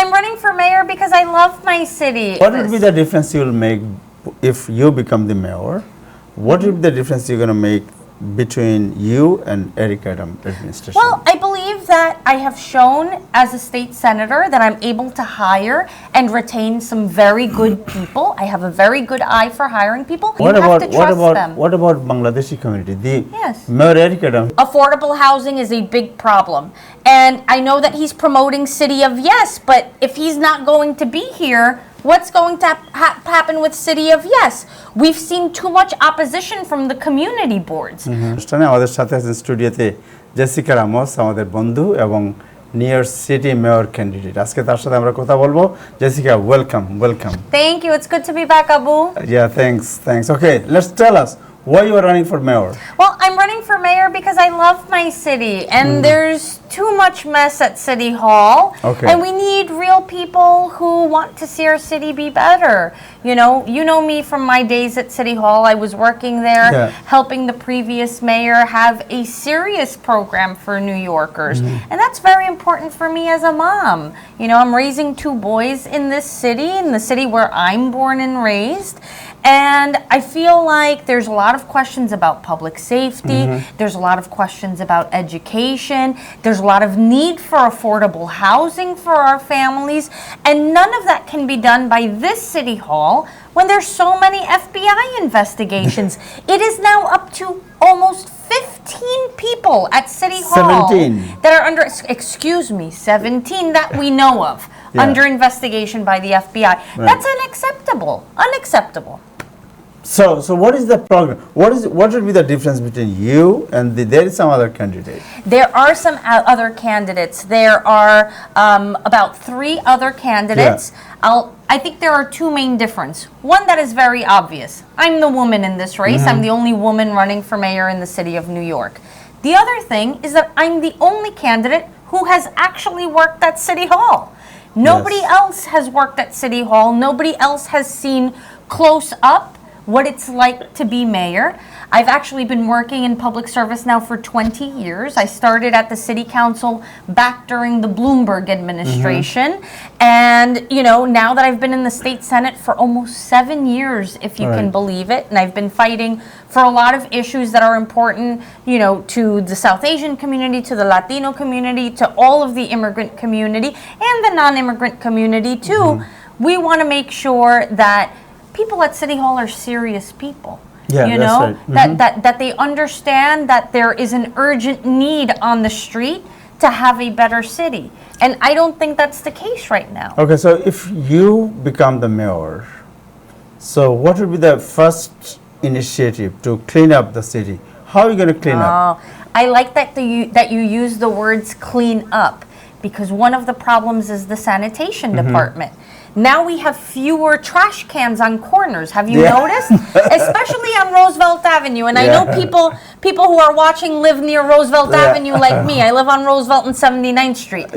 I'm running for mayor because I love my city. What would be the difference you'll make if you become the mayor? What would be the difference you're going to make between you and Eric Adams administration? Well, I believe that I have shown as a state senator that I'm able to hire and retain some very good people. I have a very good eye for hiring people. What you about have to trust them. what about Bangladeshi community? The Yes. Mayor Eric Adams. Affordable housing is a big problem. And I know that he's promoting City of Yes, but if he's not going to be here, what's going to happen with City of Yes? We've seen too much opposition from the community boards. অনুষ্ঠানে আমাদের সাথে আছেন স্টুডিওতে Jessica Ramos, আমাদের বন্ধু এবং new York city mayor candidate. আজকে তার সাথে আমরা কথা বলবো। Jessica, welcome. Thank you. It's good to be back, Abu. Yeah, thanks. Okay, let's tell us why you are running for mayor. Well, I'm running for mayor because I love my city, and there's too much mess at City Hall. Okay. And we need real people who want to see our city be better. You know me from my days at City Hall. I was working there, helping the previous mayor have a serious program for New Yorkers. And that's very important for me as a mom. I'm raising 2 boys in the city where I'm born and raised. And I feel like there's a lot of questions about public safety. There's a lot of questions about education. There's a lot of need for affordable housing for our families. And none of that can be done by this City Hall when there's so many FBI investigations. It is now up to almost 15 people at City Hall 17. that are under, 17 that we know of, under investigation by the FBI. Right. That's unacceptable. So what is the program? What would be the difference between you and there is some other candidate? There are some other candidates. There are about 3 other candidates. I think there are 2 main differences. One that is very obvious. I'm the woman in this race. I'm the only woman running for mayor in the city of New York. The other thing is that I'm the only candidate who has actually worked at City Hall. Nobody else has worked at City Hall. Nobody else has seen close up what it's like to be mayor. I've actually been working in public service now for 20 years. I started at the city council back during the Bloomberg administration. And, now that I've been in the state senate for almost 7 years, if you can believe it, and I've been fighting for a lot of issues that are important, to the South Asian community, to the Latino community, to all of the immigrant community, and the non-immigrant community too. We want to make sure that people at City Hall are serious people. That's right. That they understand that there is an urgent need on the street to have a better city. And I don't think that's the case right now. Okay, so if you become the mayor, so what would be the first initiative to clean up the city? How are you going to clean up? I like that you use the words clean up, because one of the problems is the sanitation department. Now we have fewer trash cans on corners. Have you noticed? Especially on Roosevelt Avenue. And I know people who are watching live near Roosevelt Avenue like me. I live on Roosevelt and 79th Street.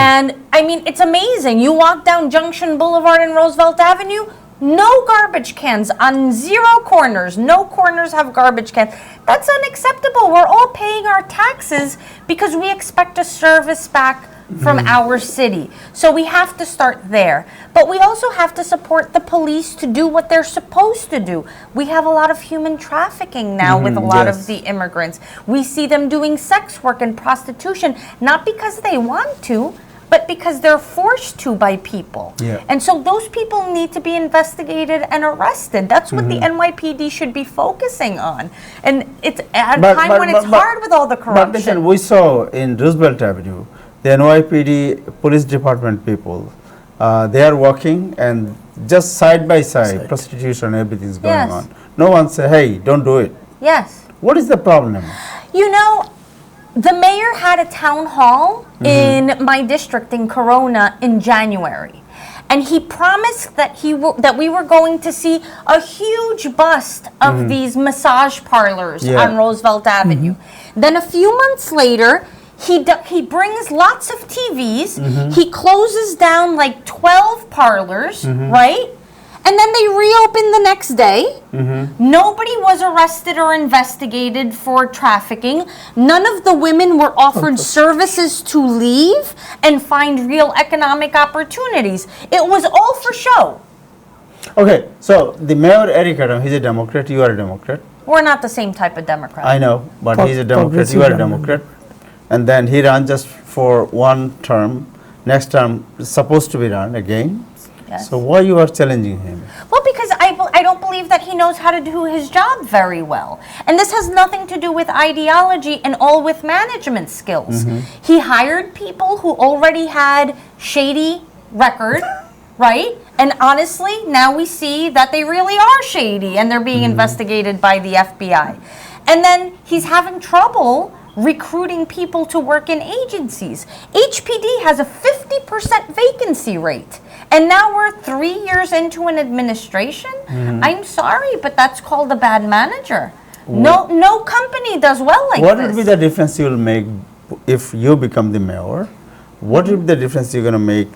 And I mean, it's amazing. You walk down Junction Boulevard and Roosevelt Avenue, no garbage cans on 0 corners. No corners have garbage cans. That's unacceptable. We're all paying our taxes because we expect a service back from our city. So we have to start there. But we also have to support the police to do what they're supposed to do. We have a lot of human trafficking now with a lot of the immigrants. We see them doing sex work and prostitution, not because they want to, but because they're forced to by people. And so those people need to be investigated and arrested. That's what the NYPD should be focusing on. And it's at a time when it's hard with all the corruption. But listen, we saw in Roosevelt Avenue, the NYPD police department people, they are working and just side by side, prostitution, everything's going on. No one say, hey, don't do it. Yes. What is the problem? The mayor had a town hall in my district in Corona in January. And he promised that we were going to see a huge bust of these massage parlors on Roosevelt Avenue. Then a few months later, he brings lots of TVs. He closes down like 12 parlors, right? And then they reopened the next day. Nobody was arrested or investigated for trafficking. None of the women were offered services to leave and find real economic opportunities. It was all for show. Okay, so the mayor Eric Adams, he's a Democrat, you are a Democrat. We're not the same type of Democrat. I know, but he's a Democrat, you are a Democrat. And then he ran just for one term. Next term is supposed to be run again. Yes. So why you are challenging him? Well, because I don't believe that he knows how to do his job very well. And this has nothing to do with ideology and all with management skills. He hired people who already had shady record, right? And honestly, now we see that they really are shady and they're being investigated by the FBI. And then he's having trouble recruiting people to work in agencies. HPD has a 50% vacancy rate. And now we're 3 years into an administration. I'm sorry, but that's called a bad manager. No company does well like What this. will be the difference you will make if you become the mayor? What will be the difference you're going to make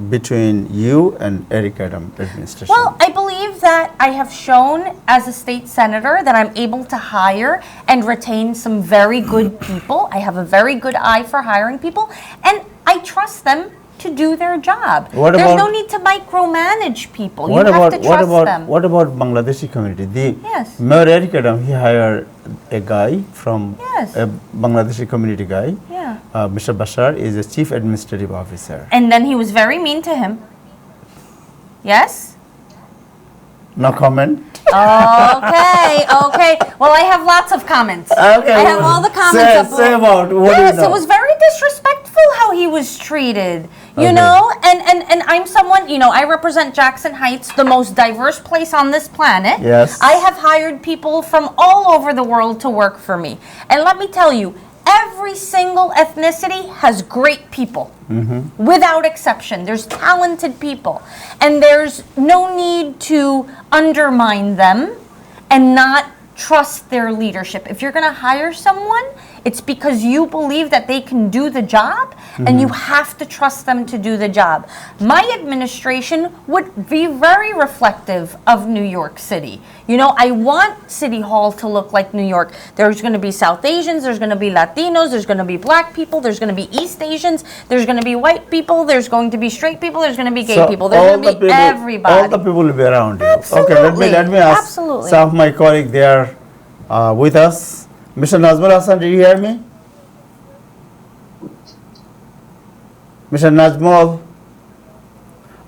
between you and Eric Adams administration? Well, I believe that I have shown as a state senator that I'm able to hire and retain some very good people. I have a very good eye for hiring people, and I trust them to do their job. There's no need to micromanage people. You have to trust them. What about Bangladeshi community? Yes. Mayor Eric Adams, he hired a guy from Yes. a Bangladeshi community guy. Yeah. Mr. Bashar is a chief administrative officer. And then he was very mean to him. Yes? No comment? Okay. Well, I have lots of comments. Okay. I have all the comments. Say about what Yes, do you know? it was very disrespectful how he was treated. You know, and I'm someone, I represent Jackson Heights, the most diverse place on this planet. Yes. I have hired people from all over the world to work for me. And let me tell you, every single ethnicity has great people, without exception. There's talented people, and there's no need to undermine them and not trust their leadership. If you're going to hire someone, it's because you believe that they can do the job, and you have to trust them to do the job. My administration would be very reflective of New York City. I want City Hall to look like New York. There's going to be South Asians, there's going to be Latinos, there's going to be black people, there's going to be East Asians, there's going to be white people, there's going to be straight people, there's going to be gay people, there's going to be everybody. All the people will be around you. Absolutely. Okay, let me ask Absolutely. some of my colleagues, they are with us. Mr. Nazmul Hassan, did you hear me? Mr. Najmul?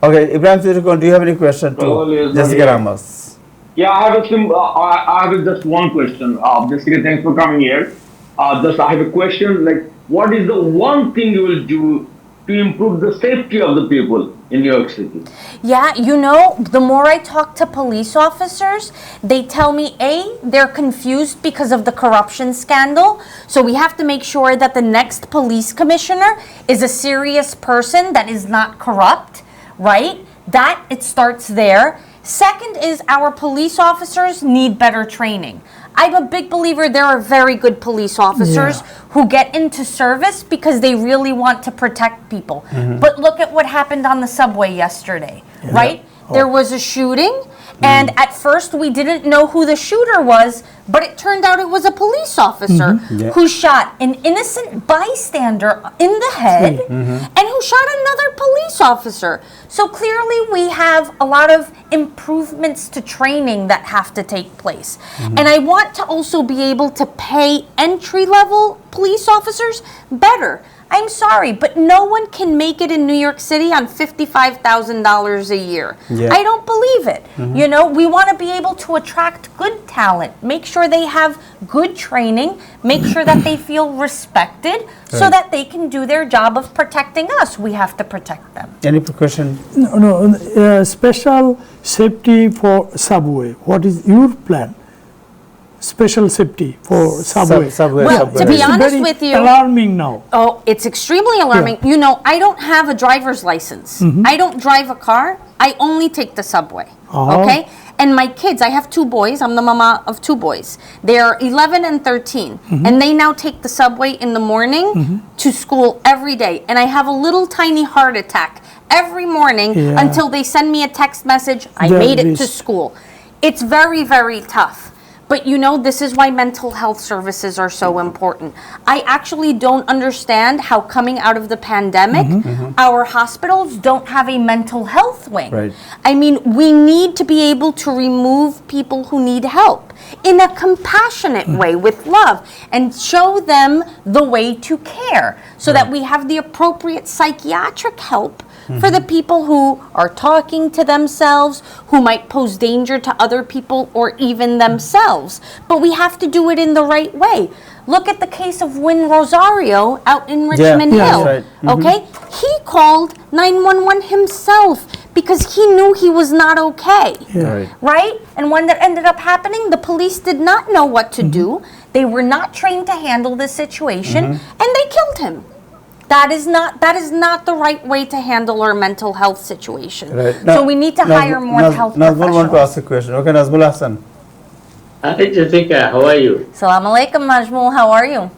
Okay, Ibrahim Sirikon, do you have any question to Jessica Ramos? Yeah, I have just one question. Jessica, thanks for coming here. I have a question, like, what is the one thing you will do to improve the safety of the people in New York City? Yeah, the more I talk to police officers, they tell me, they're confused because of the corruption scandal. So we have to make sure that the next police commissioner is a serious person that is not corrupt, right? That, it starts there. Second is our police officers need better training. I'm a big believer there are very good police officers who get into service because they really want to protect people. But look at what happened on the subway yesterday, right? There was a shooting, and at first we didn't know who the shooter was, but it turned out it was a police officer who shot an innocent bystander in the head and who shot another police officer. So clearly we have a lot of improvements to training that have to take place. And I want to also be able to pay entry-level police officers better. I'm sorry, but no one can make it in New York City on $55,000 a year. I don't believe it. We want to be able to attract good talent, make sure they have good training, make sure that they feel respected so that they can do their job of protecting us. We have to protect them. Any question? No, special safety for subway. What is your plan? Special safety for subway. Well, to be honest with you, alarming now. Oh, it's extremely alarming. I don't have a driver's license. I don't drive a car. I only take the subway. Okay? And my kids, I have 2 boys. I'm the mama of 2 boys. They're 11 and 13. And they now take the subway in the morning to school every day. And I have a little tiny heart attack every morning Yeah. until they send me a text message, I They're made it to risk. school. It's very, very tough. But you know, this is why mental health services are so important. I actually don't understand how coming out of the pandemic, our hospitals don't have a mental health wing. Right. I mean, we need to be able to remove people who need help in a compassionate way with love and show them the way to care so that we have the appropriate psychiatric help for the people who are talking to themselves, who might pose danger to other people or even themselves. But we have to do it in the right way. Look at the case of Win Rosario out in Richmond Yeah, Hill. that's right. Okay? He called 911 himself because he knew he was not okay. Right. Right? And when that ended up happening, the police did not know what to do. They were not trained to handle the situation, and they killed him. That is not the right way to handle our mental health situation. Right. So we need to hire more health Nazmul want to professionals. ask a question. Okay, Nazmul Hassan. Hi, Jessica. How are you? Assalamu alaikum, Majmul. How are you?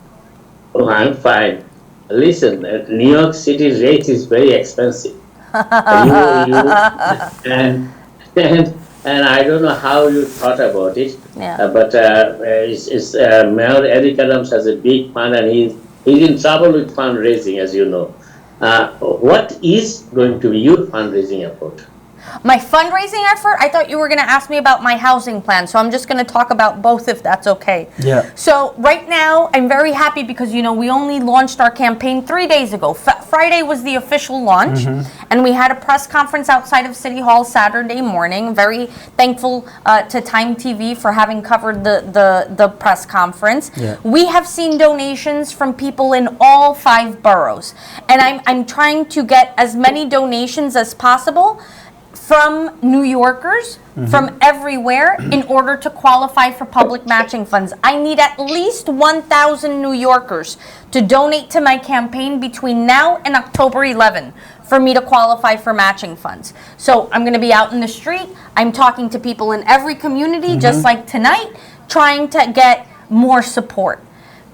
Oh, I'm fine. Listen, New York City rate is very expensive. And I don't know how you thought about it. Yeah. But Mayor Eric Adams has a big fund, and he's in trouble with fundraising, as you know. What is going to be your fundraising effort? My fundraising effort, I thought you were going to ask me about my housing plan, so I'm just going to talk about both if that's okay. Yeah. So right now, I'm very happy because, you know, we only launched our campaign 3 days ago. Friday was the official launch, and we had a press conference outside of City Hall Saturday morning. Very thankful to Time TV for having covered the press conference. Yeah. We have seen donations from people in all 5 boroughs, and I'm trying to get as many donations as possible from New Yorkers, from everywhere, in order to qualify for public matching funds. I need at least 1,000 New Yorkers to donate to my campaign between now and October 11 for me to qualify for matching funds. So I'm going to be out in the street. I'm talking to people in every community, just like tonight, trying to get more support.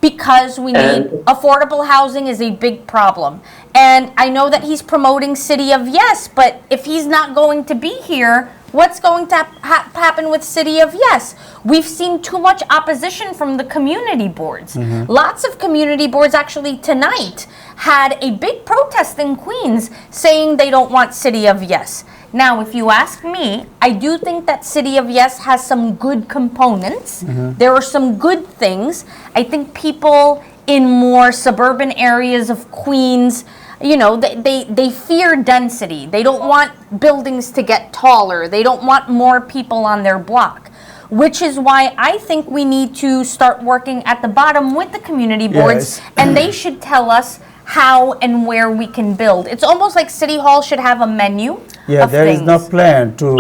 Because we need affordable housing is a big problem. And I know that he's promoting City of Yes, but if he's not going to be here, what's going to happen with City of Yes? We've seen too much opposition from the community boards. Lots of community boards actually tonight had a big protest in Queens saying they don't want City of Yes. Now, if you ask me, I do think that City of Yes has some good components. There are some good things. I think people in more suburban areas of Queens, you know, they fear density. They don't want buildings to get taller. They don't want more people on their block. Which is why I think we need to start working at the bottom with the community boards, and they should tell us how and where we can build. It's almost like City Hall should have a menu. Yeah, there is no plan to.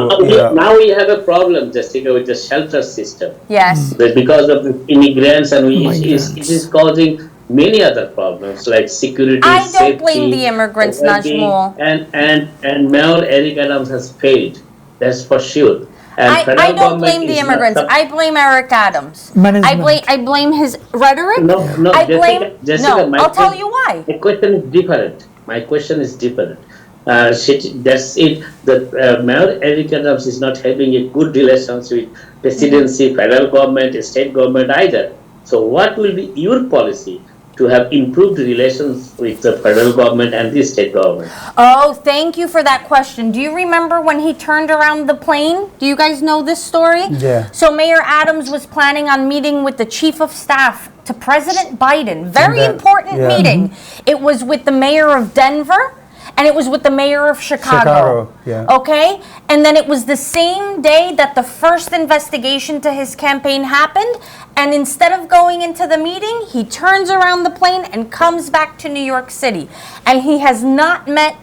Now we have a problem, Jessica, with the shelter system. Yes. But because of the immigrants, and it is causing many other problems like security, I don't safety, blame the immigrants, well-being, Najmul. And Mayor Eric Adams has failed. That's for sure. And I federal don't government blame the is not immigrants. sup- I blame Eric Adams. Management. I blame his rhetoric. No, I blame. Jessica, No, my I'll tell que- you why. My question is different. My question is different. That's it. The Mayor Eric Adams is not having a good relations with presidency, federal government, state government either. So what will be your policy to have improved relations with the federal government and the state government? Oh, thank you for that question. Do you remember when he turned around the plane? Do you guys know this story? Yeah. So Mayor Adams was planning on meeting with the chief of staff to President Biden. Very important meeting. It was with the mayor of Denver, and it was with the mayor of Chicago. Yeah. Okay? And then it was the same day that the first investigation to his campaign happened. And instead of going into the meeting, he turns around the plane and comes back to New York City. And he has not met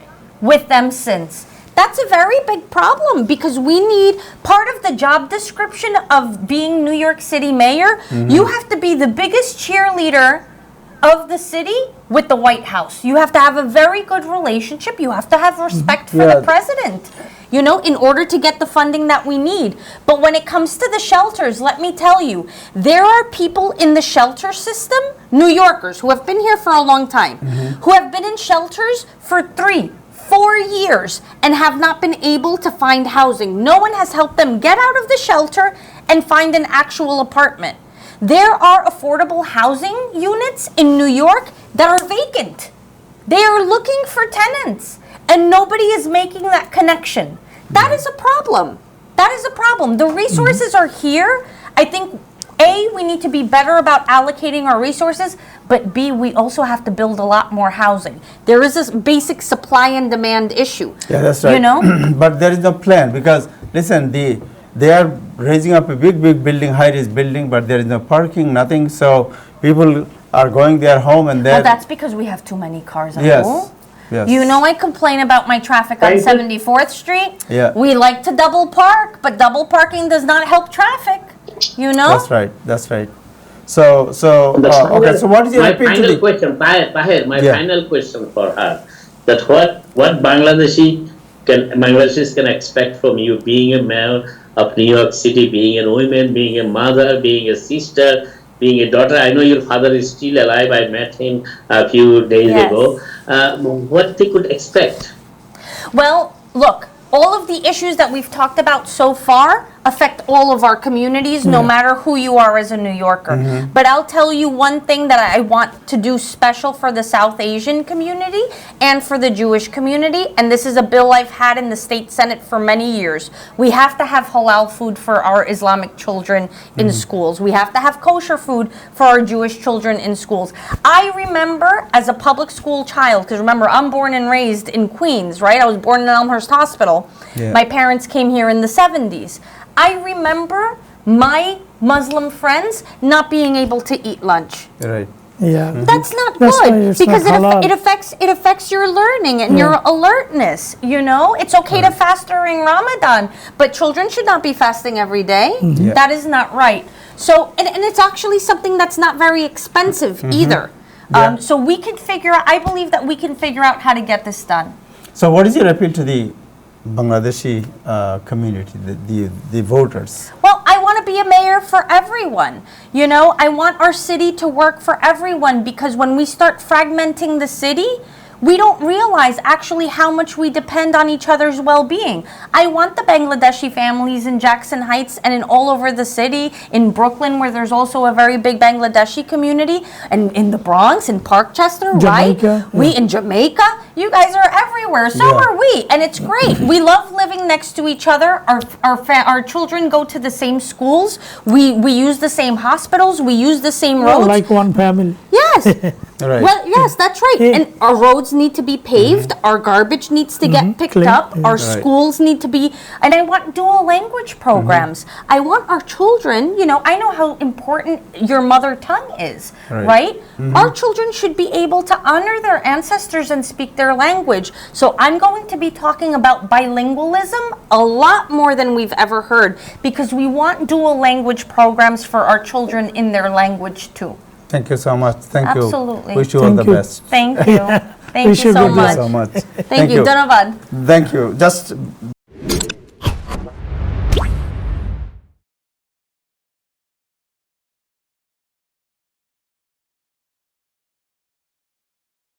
with them since. That's a very big problem because we need part of the job description of being New York City mayor. You have to be the biggest cheerleader of the city with the White House. You have to have a very good relationship. You have to have respect for the president, you know, in order to get the funding that we need. But when it comes to the shelters, let me tell you, there are people in the shelter system, New Yorkers, who have been here for a long time, who have been in shelters for 3, 4 years and have not been able to find housing. No one has helped them get out of the shelter and find an actual apartment. There are affordable housing units in New York that are vacant. They are looking for tenants, and nobody is making that connection. That is a problem. That is a problem. The resources are here. I think, A, we need to be better about allocating our resources, but B, we also have to build a lot more housing. There is this basic supply and demand issue. Yeah, that's right. You know? But there is no plan because, listen, they are raising up a big building, high-rise building, but there is no parking, nothing. So people are going their home and then. Well, that's because we have too many cars on Yes. Google. Yes. You know, I complain about my traffic on 74th Street. Yeah. We like to double park, but double parking does not help traffic. You know? That's right. That's right. So okay. So what is your my appeal to final the? question, Tahir, my Yeah. final question for her, that what Bangladeshis can expect from you, being a mayor of New York City, being a woman, being a mother, being a sister, being a daughter. I know your father is still alive. I met him a few days Yes. ago. What they could expect? Well, look, all of the issues that we've talked about so far affect all of our communities, no matter who you are as a New Yorker. But I'll tell you one thing that I want to do special for the South Asian community and for the Jewish community, and this is a bill I've had in the state Senate for many years. We have to have halal food for our Islamic children in schools. We have to have kosher food for our Jewish children in schools. I remember as a public school child, because remember, I'm born and raised in Queens, right? I was born in Elmhurst Hospital. Yeah. My parents came here in the 70s. I remember my Muslim friends not being able to eat lunch. Right. Yeah. That's not That's why good it's because not halal. it affects your learning and your alertness. You know, it's okay to fast during Ramadan, but children should not be fasting every day. Yeah. That is not right. So, and it's actually something that's not very expensive either. Yeah. So we can figure out. I believe that we can figure out how to get this done. So what is your appeal to the Bangladeshi community, the voters? Well, I want to be a mayor for everyone. You know, I want our city to work for everyone because when we start fragmenting the city, we don't realize actually how much we depend on each other's well-being. I want the Bangladeshi families in Jackson Heights and in all over the city, in Brooklyn where there's also a very big Bangladeshi community, and in the Bronx, in Parkchester, right? Jamaica, We in Jamaica, you guys are everywhere, so Yeah. are we, and it's great. We love living next to each other. Our children go to the same schools. We use the same hospitals. We use the same roads. Like one family. Yes. Right. Well, yes, that's right. Yeah. And our roads need to be paved. Our garbage needs to get picked Clean. up. Yeah. Our Right. schools need to be. And I want dual language programs. I want our children. You know, I know how important your mother tongue is, Right. right? Our children should be able to honor their ancestors and speak their language. So I'm going to be talking about bilingualism a lot more than we've ever heard because we want dual language programs for our children in their languge too. Thank you so much. Thank Absolutely. you. Wish you all Thank the you. best. Thank you. Thank Wish you you so good Thank much. you so much. Thank you. Dhanavad. Thank you. Just